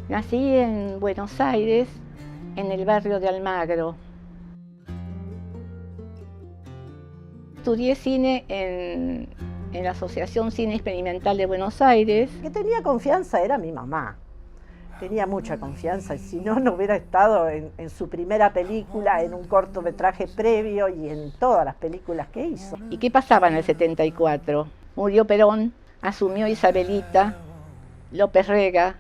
Nací en Buenos Aires, en el barrio de Almagro. Estudié cine en la Asociación Cine Experimental de Buenos Aires. El que tenía confianza era mi mamá. Tenía mucha confianza, y si no, no hubiera estado en su primera película, en un cortometraje previo y en todas las películas que hizo. ¿Y qué pasaba en el 74? Murió Perón, asumió Isabelita, López Rega,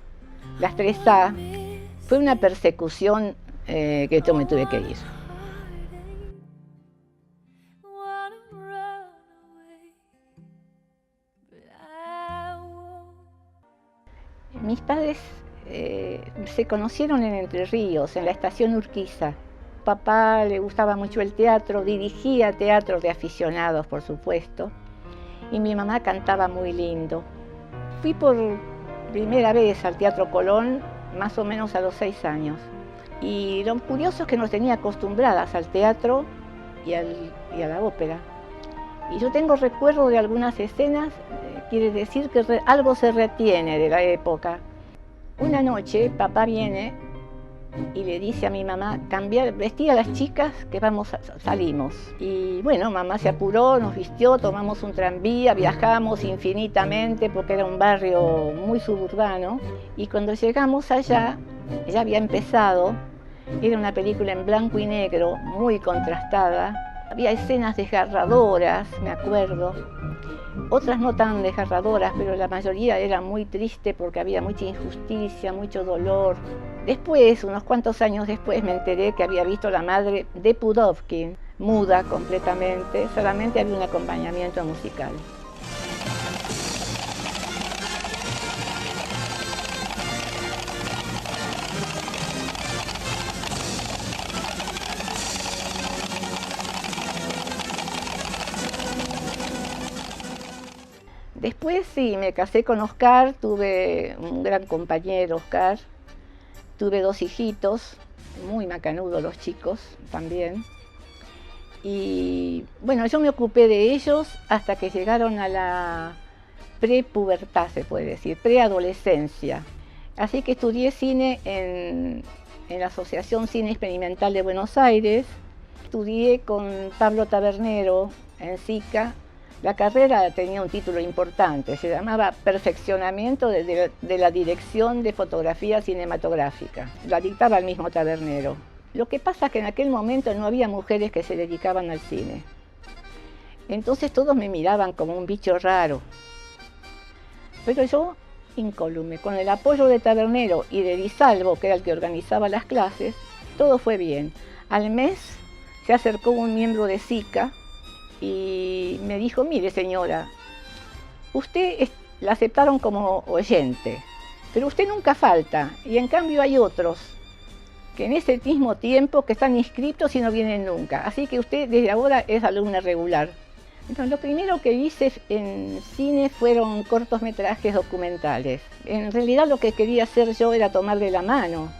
las 3A. Fue una persecución que yo me tuve que ir. Mis padres se conocieron en Entre Ríos, en la estación Urquiza. Papá le gustaba mucho el teatro, dirigía teatro de aficionados, por supuesto, y mi mamá cantaba muy lindo. Fui por primera vez al Teatro Colón más o menos a los 6 años. Y lo curioso es que nos tenía acostumbradas al teatro y a la ópera. Y yo tengo recuerdo de algunas escenas, quiere decir que algo se retiene de la época. Una noche papá viene y le dice a mi mamá, vestí a las chicas que salimos. Y bueno, mamá se apuró, nos vistió, tomamos un tranvía, viajamos infinitamente porque era un barrio muy suburbano. Y cuando llegamos allá, ya había empezado, era una película en blanco y negro, muy contrastada. Había escenas desgarradoras, me acuerdo. Otras no tan desgarradoras, pero la mayoría era muy triste porque había mucha injusticia, mucho dolor. Después, unos cuantos años después, me enteré que había visto La madre de Pudovkin, muda completamente, solamente había un acompañamiento musical. Después sí, me casé con Oscar, tuve un gran compañero, Oscar. Tuve 2 hijitos, muy macanudos los chicos también. Y bueno, yo me ocupé de ellos hasta que llegaron a la prepubertad, se puede decir, preadolescencia. Así que estudié cine en la Asociación Cine Experimental de Buenos Aires. Estudié con Pablo Tabernero en SICA. La carrera tenía un título importante, se llamaba Perfeccionamiento de la Dirección de Fotografía Cinematográfica. La dictaba el mismo Tabernero. Lo que pasa es que en aquel momento no había mujeres que se dedicaban al cine. Entonces todos me miraban como un bicho raro. Pero yo, incólume, con el apoyo de Tabernero y de Di Salvo, que era el que organizaba las clases, todo fue bien. Al mes se acercó un miembro de SICA y me dijo, mire señora, usted la aceptaron como oyente, pero usted nunca falta, y en cambio hay otros que en ese mismo tiempo que están inscritos y no vienen nunca, así que usted desde ahora es alumna regular. Entonces, lo primero que hice en cine fueron cortometrajes documentales. En realidad lo que quería hacer yo era tomarle la mano,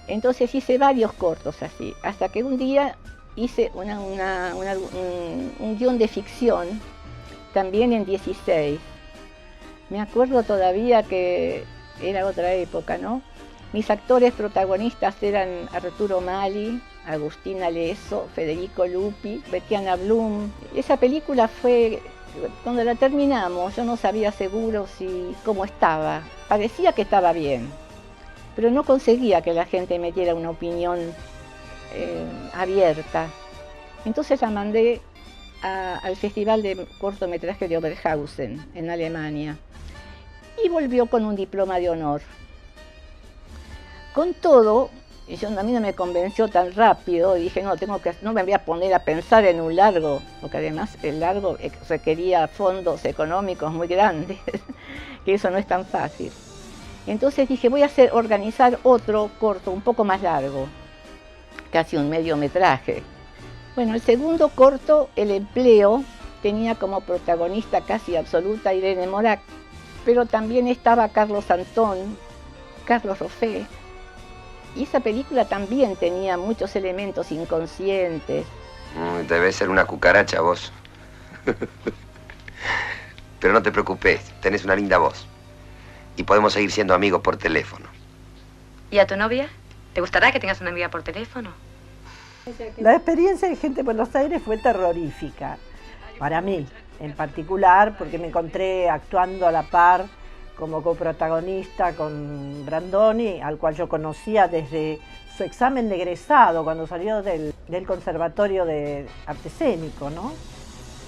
entonces hice varios cortos así, hasta que un día hice un guión de ficción, también en 16. Me acuerdo todavía que era otra época, ¿no? Mis actores protagonistas eran Arturo Mali, Agustina Leso, Federico Lupi, Betiana Blum. Esa película fue, cuando la terminamos, yo no sabía seguro cómo estaba. Parecía que estaba bien, pero no conseguía que la gente me diera una opinión abierta. Entonces la mandé al Festival de Cortometraje de Oberhausen, en Alemania, y volvió con un diploma de honor. Con todo, a mí no me convenció tan rápido, dije, no me voy a poner a pensar en un largo, porque además el largo requería fondos económicos muy grandes, que eso no es tan fácil. Entonces dije, voy a organizar otro corto, un poco más largo, casi un mediometraje. Bueno, el segundo corto, El empleo, tenía como protagonista casi absoluta a Irene Morac, pero también estaba Carlos Antón, Carlos Roffé, y esa película también tenía muchos elementos inconscientes. Debes ser una cucaracha vos. Pero no te preocupes, tenés una linda voz. Y podemos seguir siendo amigos por teléfono. ¿Y a tu novia? ¿Te gustará que tengas una amiga por teléfono? La experiencia de Gente de Buenos Aires fue terrorífica, para mí en particular, porque me encontré actuando a la par como coprotagonista con Brandoni, al cual yo conocía desde su examen de egresado, cuando salió del Conservatorio de Arte Escénico, ¿no?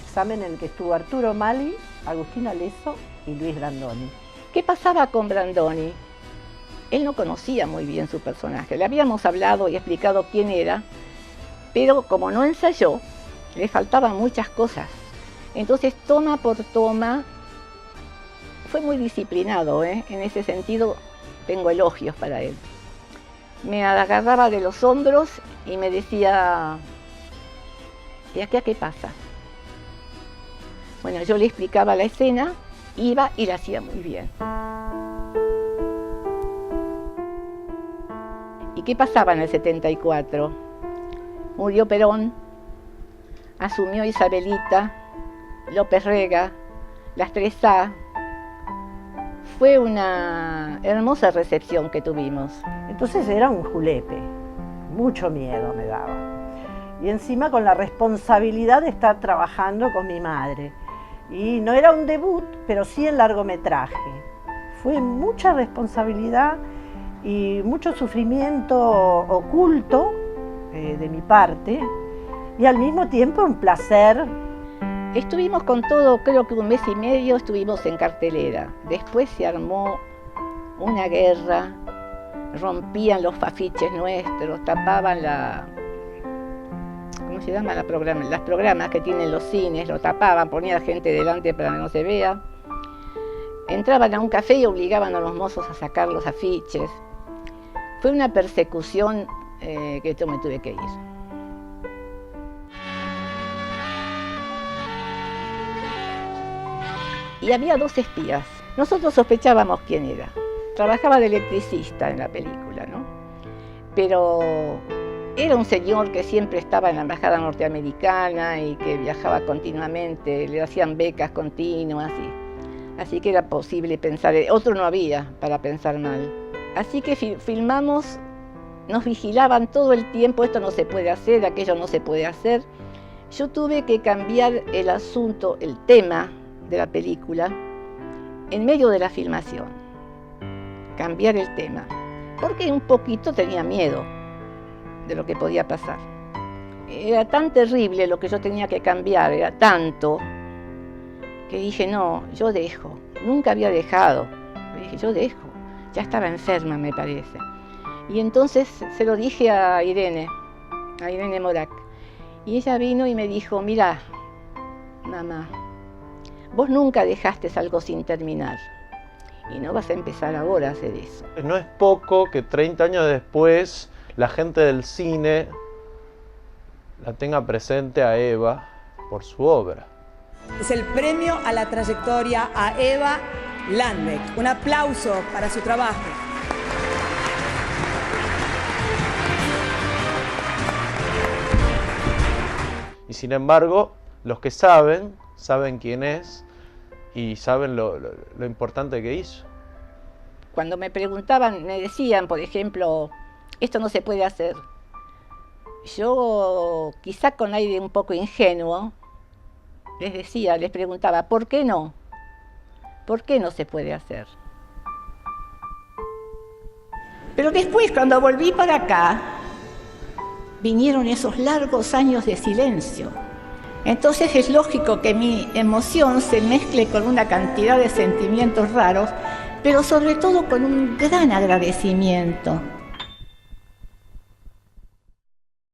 Examen en el que estuvo Arturo Mali, Agustina Leso y Luis Brandoni. ¿Qué pasaba con Brandoni? Él no conocía muy bien su personaje. Le habíamos hablado y explicado quién era, pero como no ensayó, le faltaban muchas cosas. Entonces, toma por toma, fue muy disciplinado, ¿eh? En ese sentido, tengo elogios para él. Me agarraba de los hombros y me decía, ¿y aquí a qué pasa? Bueno, yo le explicaba la escena, iba y la hacía muy bien. ¿Y qué pasaba en el 74? Murió Perón, asumió Isabelita, López Rega, las 3A. Fue una hermosa recepción que tuvimos. Entonces era un julepe, mucho miedo me daba. Y encima con la responsabilidad de estar trabajando con mi madre. Y no era un debut, pero sí en largometraje. Fue mucha responsabilidad y mucho sufrimiento oculto de mi parte, y al mismo tiempo un placer. Estuvimos con todo, creo que un mes y medio estuvimos en cartelera. Después se armó una guerra, rompían los afiches nuestros, tapaban ¿cómo se llama? Las programas que tienen los cines, lo tapaban, ponían gente delante para que no se vea. Entraban a un café y obligaban a los mozos a sacar los afiches. Fue una persecución que yo me tuve que ir. Y había 2 espías. Nosotros sospechábamos quién era. Trabajaba de electricista en la película, ¿no? Pero era un señor que siempre estaba en la embajada norteamericana y que viajaba continuamente, le hacían becas continuas, así que era posible pensar, otro no había para pensar mal. Así que filmamos, nos vigilaban todo el tiempo, esto no se puede hacer, aquello no se puede hacer. Yo tuve que cambiar el asunto, el tema de la película, en medio de la filmación. Cambiar el tema, porque un poquito tenía miedo de lo que podía pasar. Era tan terrible lo que yo tenía que cambiar, era tanto, que dije, no, yo dejo. Nunca había dejado. Dije, yo dejo. Ya estaba enferma, me parece. Y entonces se lo dije a Irene Morac. Y ella vino y me dijo, mira, mamá, vos nunca dejaste algo sin terminar. Y no vas a empezar ahora a hacer eso. No es poco que 30 años después la gente del cine la tenga presente a Eva por su obra. Es el premio a la trayectoria a Eva Landbeck. Un aplauso para su trabajo. Y sin embargo, los que saben quién es y saben lo importante que hizo. Cuando me preguntaban, me decían, por ejemplo, esto no se puede hacer. Yo, quizá con aire un poco ingenuo, les preguntaba, ¿por qué no? ¿Por qué no se puede hacer? Pero después, cuando volví para acá, vinieron esos largos años de silencio. Entonces es lógico que mi emoción se mezcle con una cantidad de sentimientos raros, pero sobre todo con un gran agradecimiento